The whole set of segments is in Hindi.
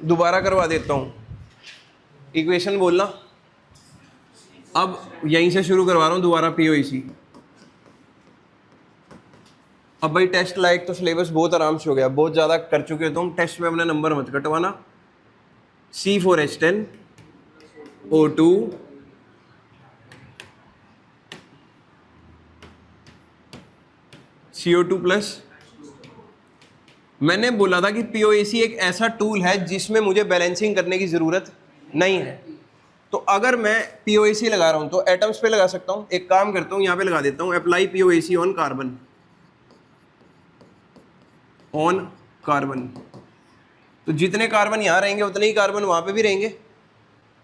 दोबारा करवा देता हूँ, इक्वेशन बोलना। अब यहीं से शुरू करवा रहा हूँ दोबारा पीओईसी। अब भाई टेस्ट लायक तो सिलेबस बहुत आराम से हो गया, बहुत ज़्यादा कर चुके हो तुम, टेस्ट में अपना नंबर मत कटवाना। C4H10O2 CO2 plus. मैंने बोला था कि पीओएसी एक ऐसा टूल है जिसमें मुझे बैलेंसिंग करने की ज़रूरत नहीं है। तो अगर मैं पीओएसी लगा रहा हूँ तो एटम्स पे लगा सकता हूँ। एक काम करता हूँ, यहाँ पे लगा देता हूँ, apply POAC on carbon, on carbon. तो जितने कार्बन यहाँ रहेंगे उतने ही कार्बन वहाँ पे भी रहेंगे।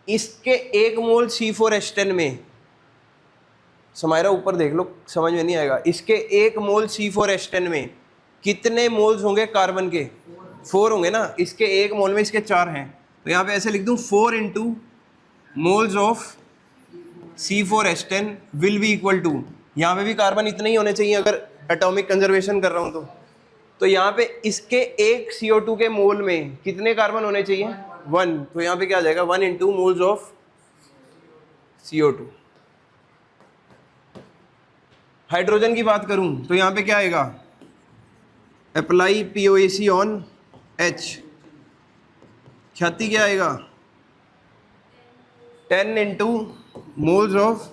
इसके 1 मोल C4H10 में, समायरा ऊपर देख लो, समझ में नहीं आएगा, इसके 1 मोल C4H10 में कितने मोल्स होंगे कार्बन के? 4 होंगे ना। इसके 1 मोल में इसके 4 हैं, तो यहाँ पे ऐसे लिख दूँ 4 into moles of C4H10 will be equal to, यहाँ पे भी कार्बन इतने ही होने चाहिए अगर एटॉमिक कंजर्वेशन कर रहा हूँ तो यहाँ पे इसके 1 CO2 के मोल में कितने कार्बन होने चाहिए? 1। तो यहाँ पे क्या आ जाएगा? 1 into moles of CO2। Hydrogen की बात करूं तो यहाँ पे क्या आएगा? अप्लाई पीओएसी ऑन H, ख्याति क्या आएगा? 10 into moles of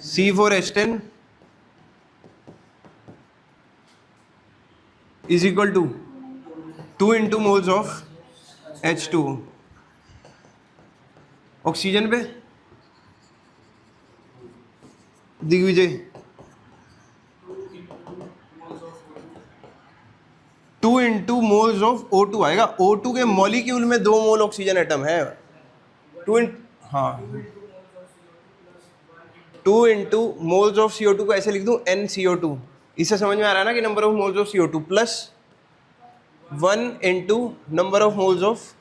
C4H10 is equal to 2 into moles of H2O। Oxygen पे दिग्विजय 2 इंटू मोल्स ऑफ O2 आएगा। O2 के मॉलिक्यूल में 2 मोल ऑक्सीजन एटम है। 2 इंटू मोल्स ऑफ CO2 को ऐसे लिख दूं NCO2। इससे समझ में आ रहा है ना कि number of moles of CO2 plus 1 into number of moles of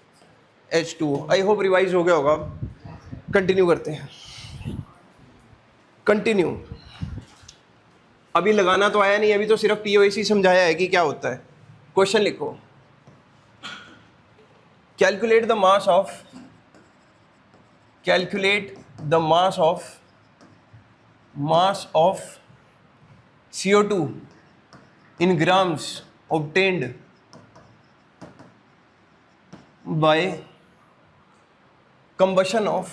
H2O। I hope revise हो गया होगा। कंटिन्यू करते हैं, कंटिन्यू। अभी लगाना तो आया नहीं, अभी तो सिर्फ पीओएसी समझाया है कि क्या होता है। क्वेश्चन लिखो, calculate the mass of CO2 in grams obtained by combustion of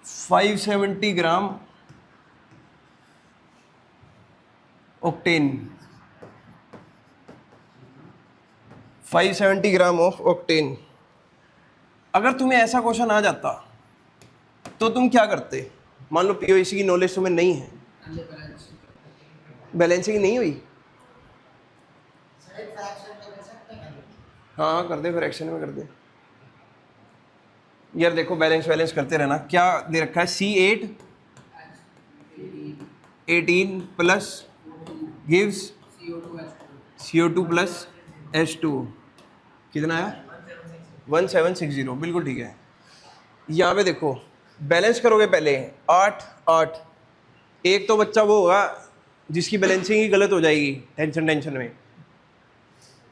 570 gram octane. 570 gram of octane. अगर तुम्हें ऐसा क्वेश्चन आ जाता तो तुम क्या करते? मान लो पीओएसी की नॉलेज तुम्हें नहीं है, बैलेंसिंग नहीं हुई, हाँ कर दे, फ्रैक्शन में कर दे। यार देखो, बैलेंस करते रहना। क्या दे रखा है? C8 18 plus gives CO2 plus H2O। कितना आया? 1760। बिल्कुल ठीक है। यहाँ पे देखो, बैलेंस करोगे पहले 8 8। एक तो बच्चा वो होगा जिसकी बैलेंसिंग ही गलत हो जाएगी टेंशन में।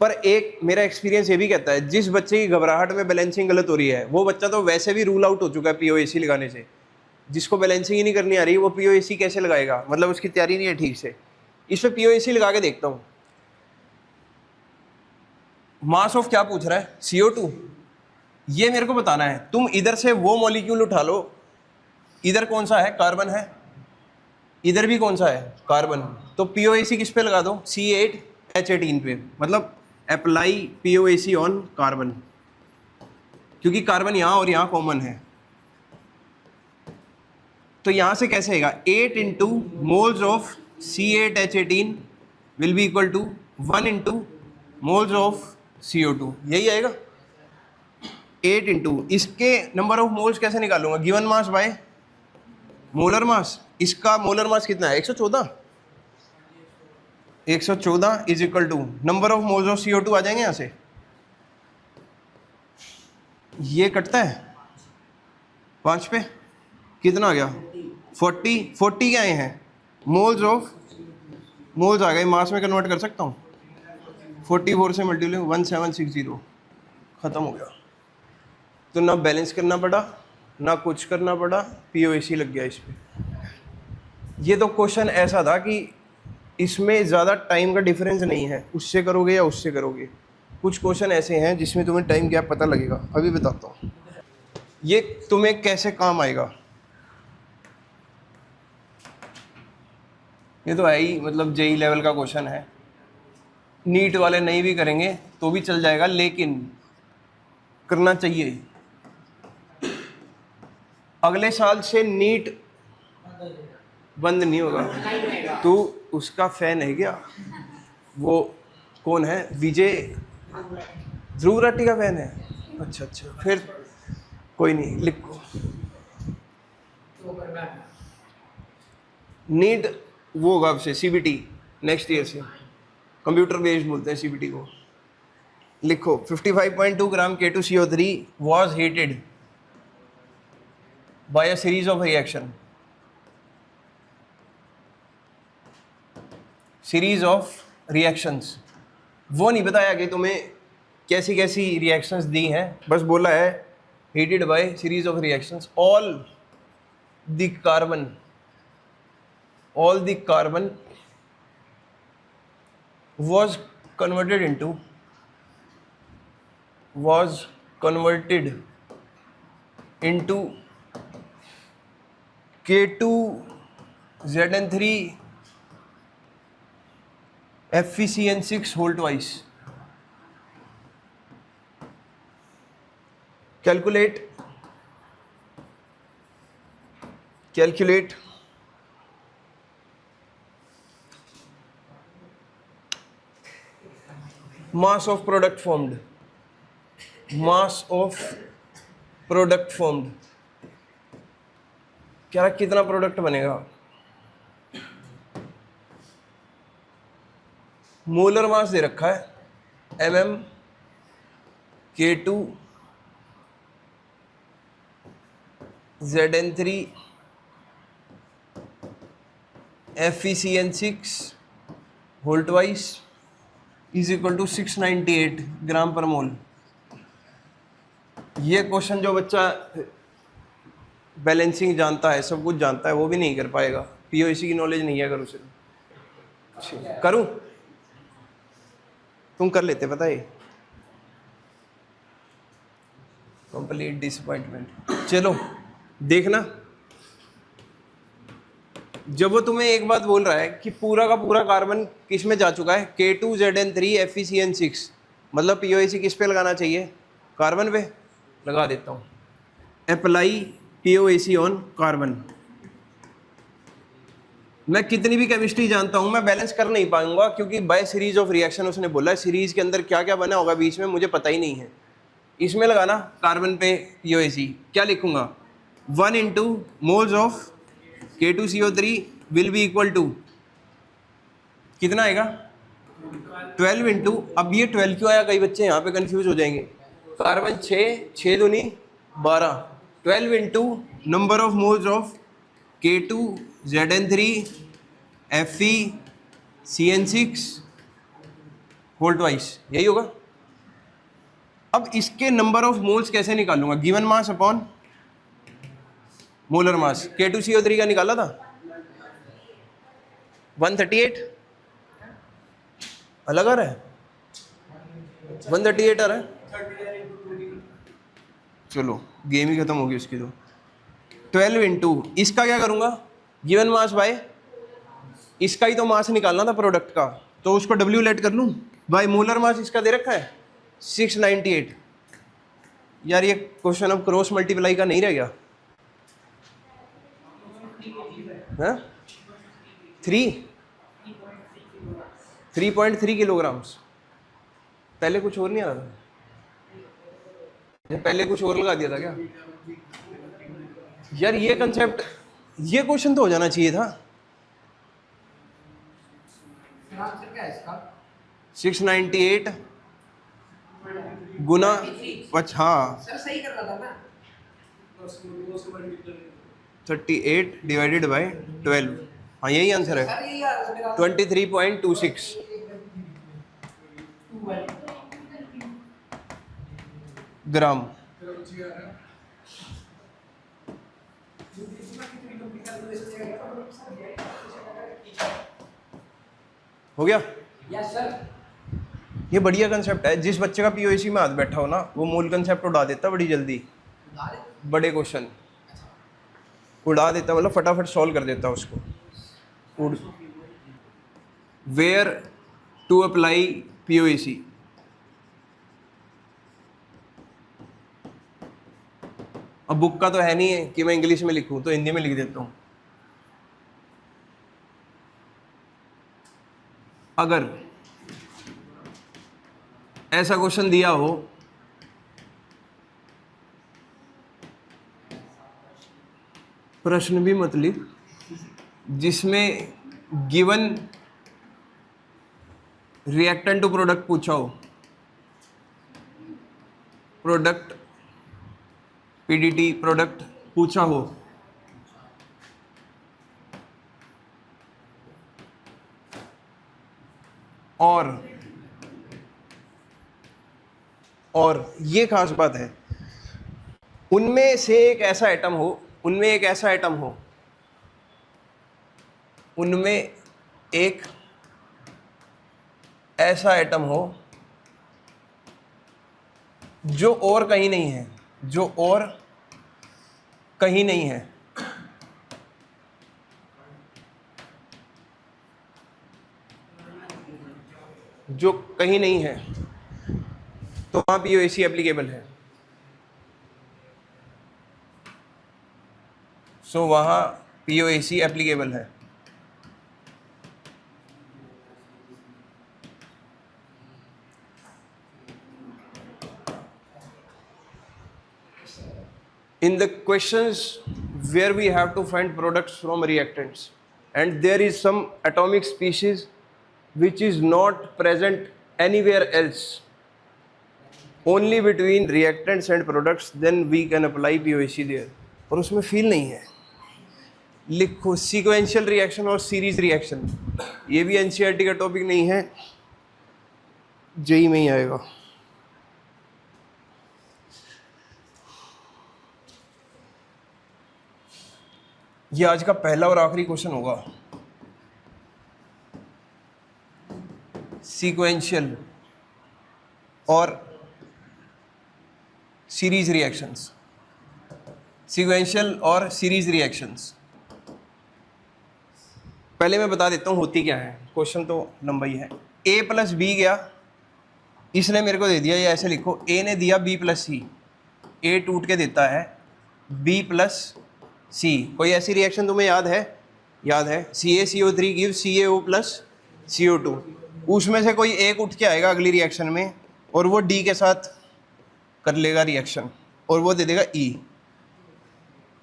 पर एक मेरा एक्सपीरियंस ये भी कहता है, जिस बच्चे की घबराहट में बैलेंसिंग गलत हो रही है वो बच्चा तो वैसे भी रूल आउट हो चुका है पीओएसी लगाने से। जिसको बैलेंसिंग ही नहीं करनी आ रही वो पीओएसी कैसे लगाएगा? मतलब उसकी तैयारी नहीं है ठीक से। इस पे पीओएसी लगा के देखता हूँ। मास ऑफ क्या पूछ रहा है? CO2। ये मेरे को बताना है। तुम इधर से वो मॉलिक्यूल उठा लो, इधर कौन सा है? कार्बन है। इधर भी कौन सा है? कार्बन। तो पीओएसी किस पे लगा दो? C8H18 पे। मतलब अप्लाई पीओएसी ऑन कार्बन, क्योंकि कार्बन यहाँ और यहाँ कॉमन है। तो यहाँ से कैसे आएगा? 8 into moles of C8H18 will be equal to 1 into moles of CO2। यही आएगा। 8 इंटू इसके नंबर ऑफ मोल्स कैसे निकालूंगा? Given mass by molar mass. इसका मोलर मास कितना है? 114। 114 is equal to number of moles of CO2 आ जाएंगे यहाँ से। ये कटता है 5 पे, कितना आ गया? 40 क्या आए हैं? मोल्स ऑफ मोल्स आ गए, मास में कन्वर्ट कर सकता हूँ। 44 से मल्टीप्लाई 1760, ख़त्म हो गया। तो ना बैलेंस करना पड़ा, ना कुछ करना पड़ा, POAC लग गया इस पर। ये तो क्वेश्चन ऐसा था कि इसमें ज़्यादा टाइम का डिफरेंस नहीं है, उससे करोगे या उससे करोगे। कुछ क्वेश्चन ऐसे हैं जिसमें तुम्हें टाइम गैप पता लगेगा, अभी बताता हूँ। ये तुम्हें कैसे काम आएगा, ये तो है ही, मतलब JEE लेवल का क्वेश्चन है। नीट वाले नहीं भी करेंगे तो भी चल जाएगा, लेकिन करना चाहिए। अगले साल से नीट बंद नहीं होगा। तू उसका फैन है क्या? वो कौन है? विजय ध्रुव राठी का फैन है? अच्छा अच्छा, फिर कोई नहीं, लिखो। नीट वो होगा अब से CBT नेक्स्ट ईयर से, कंप्यूटर बेस्ड बोलते हैं CBT को। लिखो 55.2 ग्राम K2CO3 was heated by a series of reaction, series of reactions. वो नहीं बताया कि तुम्हें कैसी कैसी रिएक्शंस दी हैं, बस बोला है heated bye series of reactions, all the carbon was converted into K2ZN3 FeCN6 whole twice. Calculate mass of product formed. क्या कितना प्रोडक्ट बनेगा? मोलर मास दे रखा है mm K2ZN3 FeCN6 whole twice is equal to 698 ग्राम पर मोल। ये क्वेश्चन जो बच्चा बैलेंसिंग जानता है, सब कुछ जानता है, वो भी नहीं कर पाएगा। POAC की नॉलेज नहीं है अगर उसे। करूं? तुम कर लेते, पता है। Complete disappointment. चलो देखना, जब वो तुम्हें एक बात बोल रहा है कि पूरा का पूरा कार्बन किस में जा चुका है, K2ZN3 FeCN6, मतलब POAC किस पे लगाना चाहिए? कार्बन पे। लगा देता हूँ, अप्लाई POAC ऑन कार्बन। मैं कितनी भी केमिस्ट्री जानता हूँ, मैं बैलेंस कर नहीं पाऊंगा, क्योंकि बाय सीरीज ऑफ रिएक्शन उसने बोला है, सीरीज के अंदर क्या क्या बना होगा बीच में मुझे पता ही नहीं है। इसमें लगाना कार्बन पे POAC, क्या लिखूंगा? 1 into moles of K2CO3 will be equal to कितना आएगा? 12 इंटू, अब ये 12 क्यों आया, कई बच्चे यहाँ पे कंफ्यूज हो जाएंगे। कार्बन 6 दूनी 12, 12 into number of moles of K2ZN3 FeCN6 whole twice, यही होगा। अब इसके नंबर ऑफ मोल्स कैसे निकालूंगा? Given mass upon molar mass. K2CO3 का निकाला था 138, अलग आ रहा है, 138 आ रहा है। चलो गेम ही खत्म होगी उसकी। तो 12 इंटू इसका क्या करूंगा? गिवन मास बाय इसका ही तो मास निकालना था प्रोडक्ट का, तो उसको W लेट कर लूं बाय मोलर मास। इसका दे रखा है 698। यार ये क्वेश्चन अब क्रॉस मल्टीप्लाई का नहीं रह गया है? 3.3 किलोग्राम्स। पहले कुछ और नहीं आ रहा था? पहले कुछ और लगा दिया था क्या? यार ये कंसेप्ट, ये क्वेश्चन तो हो जाना चाहिए था। 698 गुना 5, हाँ सर सही कर रहा था ना, 38 डिवाइडेड बाय 12। हाँ यही आंसर है, 23.26 ग्राम। हो गया। Yes sir. ये बढ़िया कंसेप्ट है, जिस बच्चे का पीओसी में हाथ बैठा हो ना वो मूल कंसेप्ट उड़ा देता बड़ी जल्दी, बड़े क्वेश्चन उड़ा देता, मतलब फटाफट सॉल्व कर देता उसको। वेयर टू अप्लाई पीओसी, अब बुक का तो है नहीं है कि मैं इंग्लिश में लिखूं, तो हिंदी में लिख देता हूं। अगर ऐसा क्वेश्चन दिया हो प्रश्न भी मत लिख, जिसमें गिवन रिएक्टेंट टू प्रोडक्ट पूछा हो, प्रोडक्ट पीडीटी प्रोडक्ट पूछा हो, और ये खास बात है, उनमें से एक ऐसा आइटम हो, उनमें एक ऐसा आइटम हो, उनमें एक ऐसा आइटम हो जो और कहीं नहीं है, जो और कहीं नहीं है, जो कहीं नहीं है, तो वहां पीओएसी एप्लीकेबल है। सो वहां पीओएसी एप्लीकेबल है। In the questions where we have to find products from reactants and there is some atomic species which is not present anywhere else, only between reactants and products, then we can apply POAC there। और उसमें फील नहीं है, लिखो सीक्वेंशियल रिएक्शन और सीरीज रिएक्शन, ये भी एनसीईआरटी का टॉपिक नहीं है, जेई में ही आएगा। ये आज का पहला और आखिरी क्वेश्चन होगा, सीक्वेंशियल और सीरीज रिएक्शंस, सीक्वेंशियल और सीरीज रिएक्शंस। पहले मैं बता देता हूँ होती क्या है, क्वेश्चन तो लंबा ही है। a प्लस बी गया, इसने मेरे को दे दिया, ये ऐसे लिखो, a ने दिया b प्लस सी, a टूट के देता है b प्लस सी। कोई ऐसी रिएक्शन तुम्हें याद है? याद है, CaCO3 give CaO plus CO2। उसमें से कोई एक उठ के आएगा अगली रिएक्शन में और वो D के साथ कर लेगा रिएक्शन और वो दे देगा E।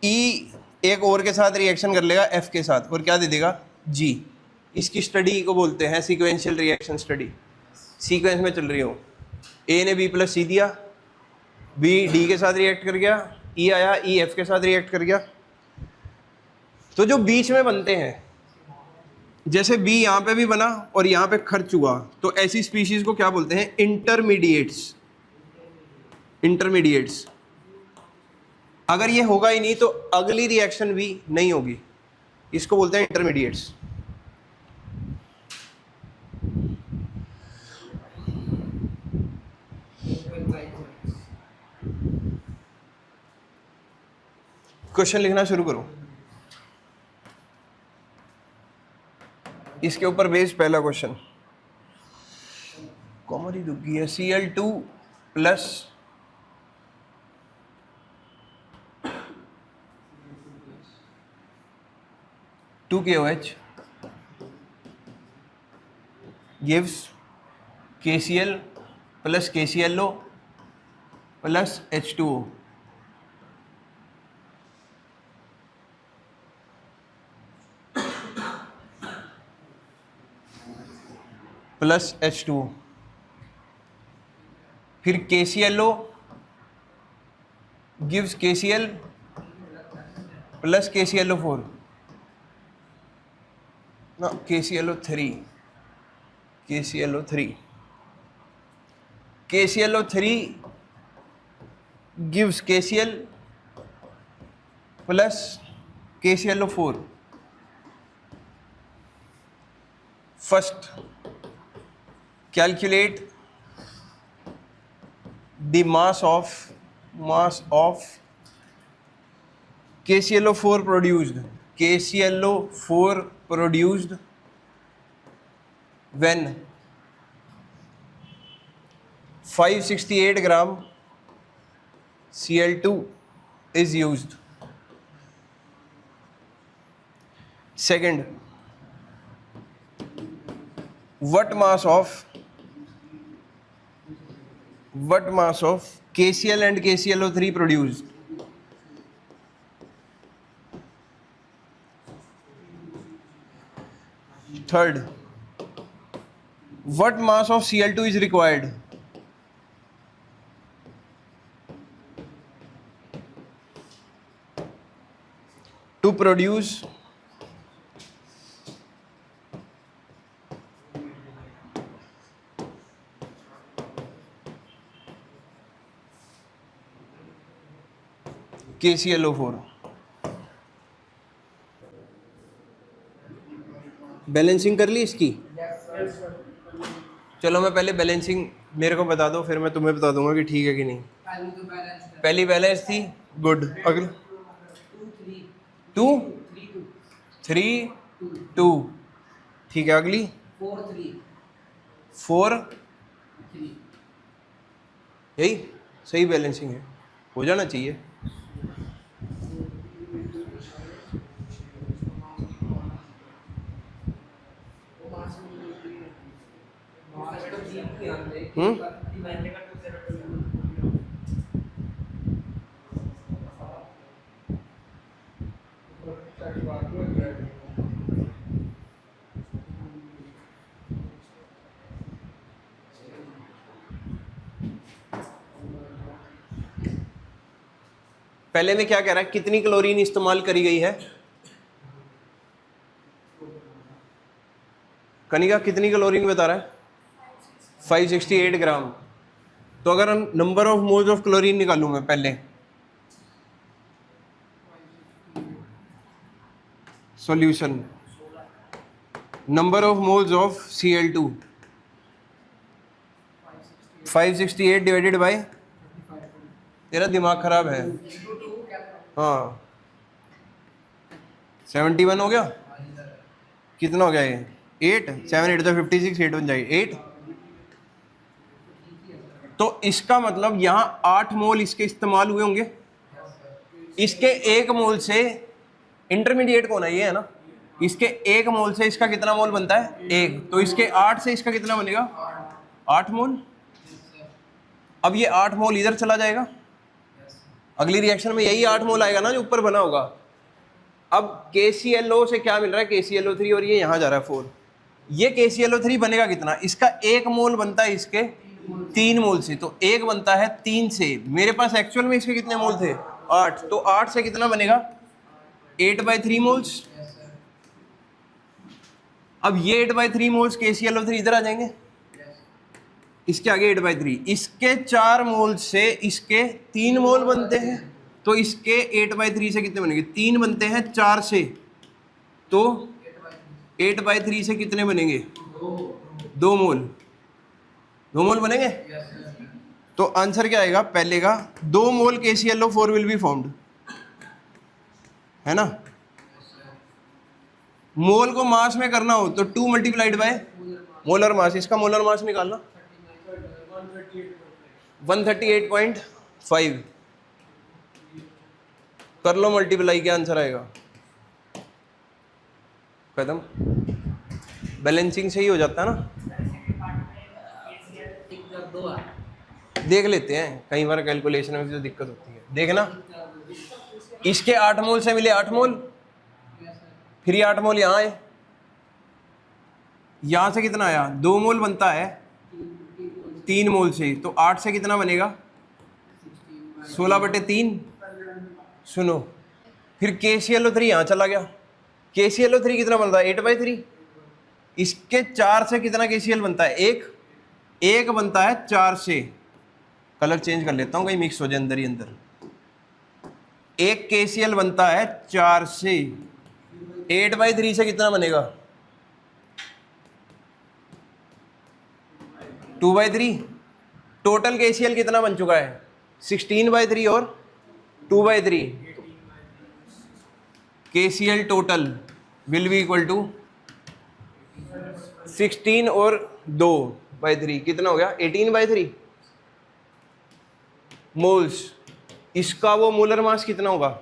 E एक और के साथ रिएक्शन कर लेगा F के साथ और क्या दे देगा? G। इसकी स्टडी को बोलते हैं सीक्वेंशियल रिएक्शन स्टडी। सीक्वेंस में चल रही हो, A ने B प्लस सी दिया, B D के साथ रिएक्ट कर गया, E आया, E F के साथ रिएक्ट कर गया। तो जो बीच में बनते हैं, जैसे बी यहाँ पे भी बना और यहाँ पे खर्च हुआ, तो ऐसी स्पीशीज को क्या बोलते हैं? इंटरमीडिएट्स। इंटरमीडिएट्स। अगर ये होगा ही नहीं तो अगली रिएक्शन भी नहीं होगी, इसको बोलते हैं इंटरमीडिएट्स। क्वेश्चन लिखना शुरू करो। इसके ऊपर बेस पहला क्वेश्चन, कॉमन ही दुखी है, Cl2 plus (2KOH) gives KCl plus KClO plus H2O। Plus H2O। फिर KClO gives KCl plus KClO4। ना KClO3 gives KCl plus KClO4. First, calculate the mass of KClO4 produced when 568 gram Cl2 is used. Second, what mass of KCl and KClO3 produced? Third, what mass of Cl2 is required? To produce KClO4. Balancing कर ली इसकी? चलो मैं पहले बैलेंसिंग मेरे को बता दो, फिर मैं तुम्हें बता दूंगा कि ठीक है कि नहीं। पहली बैलेंस थी, गुड। अगली 2 3 2, ठीक है। अगली 4 3, यही सही बैलेंसिंग है, हो जाना चाहिए। पहले में क्या कह रहा है, कितनी क्लोरीन इस्तेमाल करी गई है? कनिका कितनी क्लोरीन बता रहा है? 568 ग्राम। तो अगर हम number of moles of chlorine निकालूं मैं पहले, solution, number of moles of Cl2 568 divided by, तेरा दिमाग खराब है। हाँ 71 हो गया। कितना हो गया ये? 8 7 8 तो 56, 8 बन जाएगी 8। तो इसका मतलब यहाँ 8 मोल इसके इस्तेमाल हुए होंगे। इसके 1 मोल से इंटरमीडिएट कौन है? ये है ना। इसके 1 मोल से इसका कितना मोल बनता है? 1। तो इसके 8 से इसका कितना बनेगा? 8 मोल। अब ये 8 मोल इधर चला जाएगा, अगली रिएक्शन में यही 8 मोल आएगा ना जो ऊपर बना होगा। अब KClO से क्या मिल रहा है? KClO3, और ये यहाँ जा रहा है 4। ये KClO3 बनेगा कितना? इसका 1 मोल बनता है इसके 3 मोल से, तो 1 बनता है 3 से। मेरे पास एक्चुअल में इसके कितने मोल थे? 8। तो 8 से कितना बनेगा? 8/3 मोल्स। अब ये 8/3 मोल्स KClO3 इधर आ जाएंगे, इसके आगे 8/3। इसके 4 मोल से इसके 3 मोल बनते हैं, तो इसके 8/3 से कितने बनेंगे? 3 बनते हैं 4 से, तो 8/3 से कितने बनेंगे? 2 मोल। 2 मोल बनेंगे। तो आंसर क्या आएगा? पहले का 2 मोल KClO4 विल बी फॉर्म्ड, है ना। मोल को मास में करना हो तो 2 मल्टीप्लाइड बाय मोलर मास। इसका मोलर मास निकालना 138.5, कर लो मल्टीप्लाई, क्या आंसर आएगा? खत्म। बैलेंसिंग सही हो जाता है ना। देख लेते हैं, कई बार कैलकुलेशन में जो दिक्कत होती है। देखना, इसके 8 मोल से मिले 8 मोल, फिर ये 8 मोल यहाँ आए, यहाँ से कितना आया? 2 मोल बनता है 3 मोल से, तो 8 से कितना बनेगा? 16/3। सुनो, फिर KClO3 यहाँ चला गया। KClO3 कितना बनता है? 8/3। इसके 4 से कितना KCl बनता है? एक बनता है 4 से। कलर चेंज कर लेता हूँ कहीं मिक्स हो जाए अंदर ही अंदर। एक KCl बनता है 4 से। 8/3 से कितना बनेगा? 2/3। टोटल KCl कितना बन चुका है? 16/3 और 2/3। KCl total will be equal to 16 और 2/3 कितना हो गया? 18/3 मोल्स। इसका वो मोलर मास कितना होगा?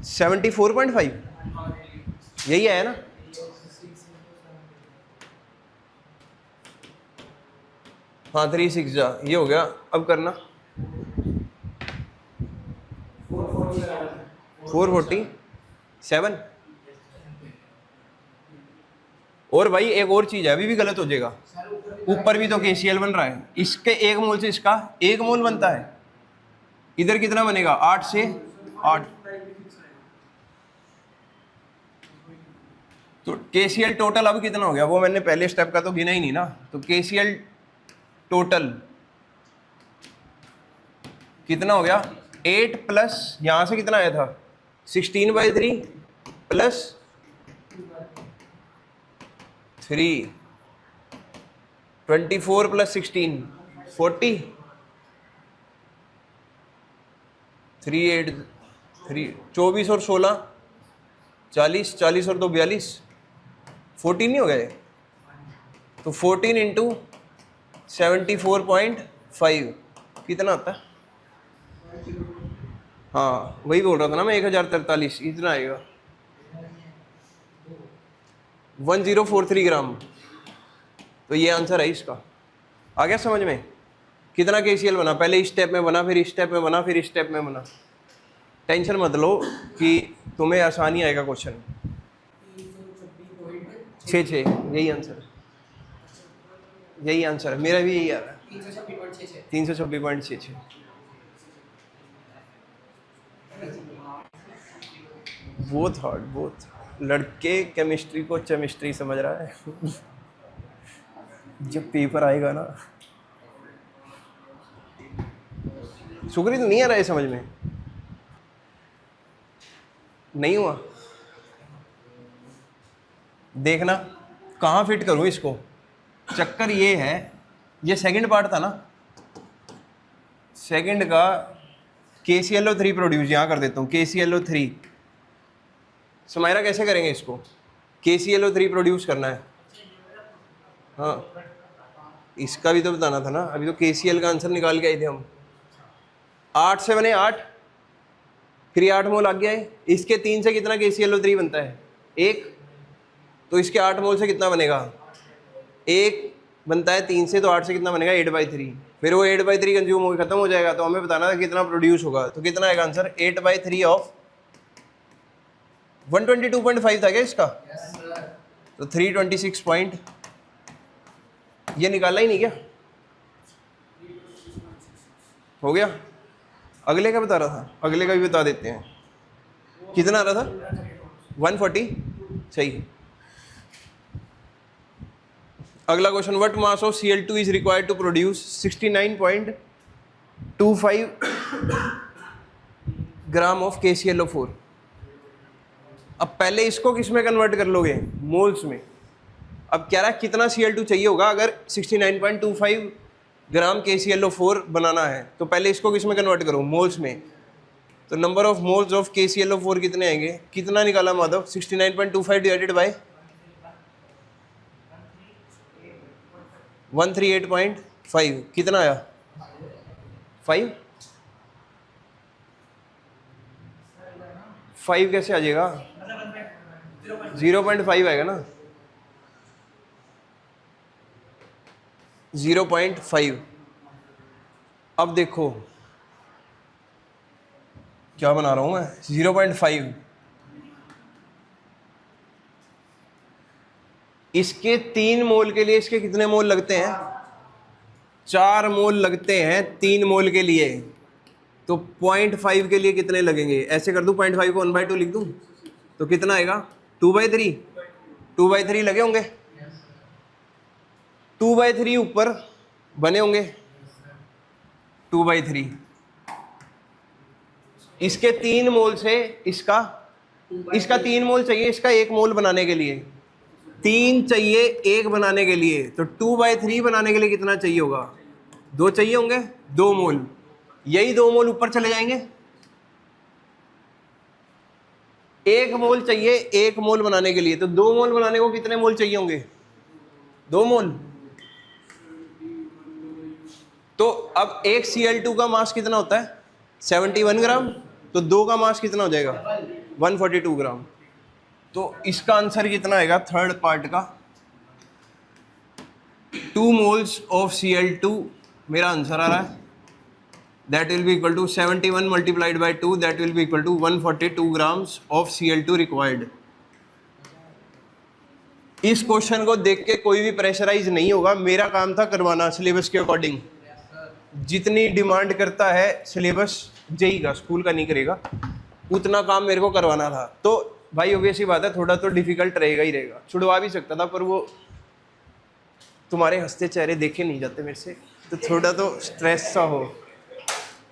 74.5। यही है ना? हाँ 3/6 जा, ये हो गया। अब करना 447। और भाई एक और चीज है, अभी भी गलत हो जाएगा। ऊपर भी तो KCl बन रहा है, इसके 1 मोल से इसका 1 मोल बनता है। इधर कितना बनेगा? 8 से 8। तो KCl टोटल अब कितना हो गया? वो मैंने पहले स्टेप का तो गिना ही नहीं ना। तो KCl टोटल कितना हो गया? 8 प्लस यहां से कितना आया था? 16/3 प्लस 3, 24 प्लस 16 40, 3 8 3 24 और 16 40, 40 और 2 42, 14 नहीं हो गए? तो 14 इंटू 74.5 कितना आता है? हाँ वही बोल रहा था ना मैं, 1043 इतना आएगा। 1043 ग्राम। तो ये आंसर है इसका। आ गया समझ में? कितना KCl बना? पहले इस स्टेप में बना, फिर इस स्टेप में बना, फिर इस स्टेप में बना। टेंशन मत लो कि तुम्हें आसानी आएगा क्वेश्चन। 6 यही आंसर, यही आंसर है। मेरा भी यही आ रहा है 326.66। बहुत हार्ड, बहुत। लड़के केमिस्ट्री को केमिस्ट्री समझ रहा है। जब पेपर आएगा ना, सुकरी तो नहीं आ रहा है समझ में? नहीं हुआ? देखना कहाँ फिट करूँ इसको। चक्कर ये है, ये सेकंड पार्ट था ना, सेकंड का KClO3 प्रोड्यूस यहाँ कर देता हूँ। KClO3 समायरा कैसे करेंगे इसको? KClO3 प्रोड्यूस करना है। हाँ इसका भी तो बताना था ना। अभी तो KCl का आंसर निकाल के आए थे हम। 8 से बने 8, फिर 8 मोल आ गया है। इसके 3 से कितना KClO3 बनता है? 1। तो इसके 8 मोल से कितना बनेगा? 1 बनता है 3 से, तो 8 से कितना बनेगा? 8/3। फिर वो 8/3 कंज्यूम होकर खत्म हो जाएगा, तो हमें बताना था कितना प्रोड्यूस होगा। तो कितना आएगा आंसर? 8/3 ऑफ 122.5 था क्या इसका? तो 326 पॉइंट, ये निकाला ही नहीं क्या? हो गया। अगले का बता रहा था, अगले का भी बता देते हैं। कितना आ रहा था? 140। सही। अगला question, what mass of Cl2 is required to produce 69.25 gram of KClO4। अब पहले इसको किस में कन्वर्ट कर लोगे? मोल्स में। अब कह रहा है कितना Cl2 चाहिए होगा अगर 69.25 ग्राम KClO4 बनाना है, तो पहले इसको किस में कन्वर्ट करो? मोल्स में। तो number of moles of KClO4 कितने आएंगे? कितना निकाला माधव? 69.25 डिवाइडेड बाय 138.5 कितना आया? 5 कैसे आ जाएगा? 0.5 आएगा ना, 0.5। अब देखो क्या बना रहा हूं मैं, 0.5। इसके 3 मोल के लिए इसके कितने मोल लगते हैं? 4 मोल लगते हैं 3 मोल के लिए। तो 0.5 के लिए कितने लगेंगे? ऐसे कर दूं, 0.5 को 1/2 लिख दूं, तो कितना आएगा? 2/3। 2/3 लगे होंगे, 2/3 ऊपर बने होंगे, 2/3 इसके 3 मोल से इसका 3 मोल चाहिए, इसका 1 मोल बनाने के लिए 3 चाहिए 1 बनाने के लिए, तो 2/3 बनाने के लिए कितना चाहिए होगा, 2 चाहिए होंगे, 2 मोल, यही 2 मोल ऊपर चले जाएंगे। 1 मोल चाहिए 1 मोल बनाने के लिए, तो 2 मोल बनाने को कितने मोल चाहिए होंगे, 2 मोल। तो अब एक Cl2 का मास कितना होता है 71 ग्राम, तो 2 का मास कितना हो जाएगा 142 ग्राम। तो इसका आंसर कितना आएगा थर्ड पार्ट का, 2 मोल्स ऑफ Cl2 मेरा आंसर आ रहा है, that will be equal to 71 multiplied by 2, that will be equal to 142 grams of Cl2 required। इस क्वेश्चन को देख के कोई भी प्रेशराइज नहीं होगा, मेरा काम था करवाना सिलेबस के अकॉर्डिंग, जितनी डिमांड करता है सिलेबस जेई का, स्कूल का नहीं करेगा, उतना काम मेरे को करवाना था। तो भाई ऑब्वियस ही बात है थोड़ा तो डिफिकल्ट रहेगा ही रहेगा, छुड़वा भी सकता था पर वो तुम्हारे हंसते चेहरे देखे नहीं जाते मेरे से, तो थोड़ा तो स्ट्रेस सा हो,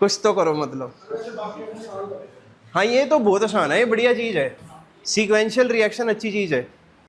कुछ तो करो मतलब। हाँ ये तो बहुत आसान है, ये बढ़िया चीज़ है, सीक्वेंशियल रिएक्शन अच्छी चीज़ है।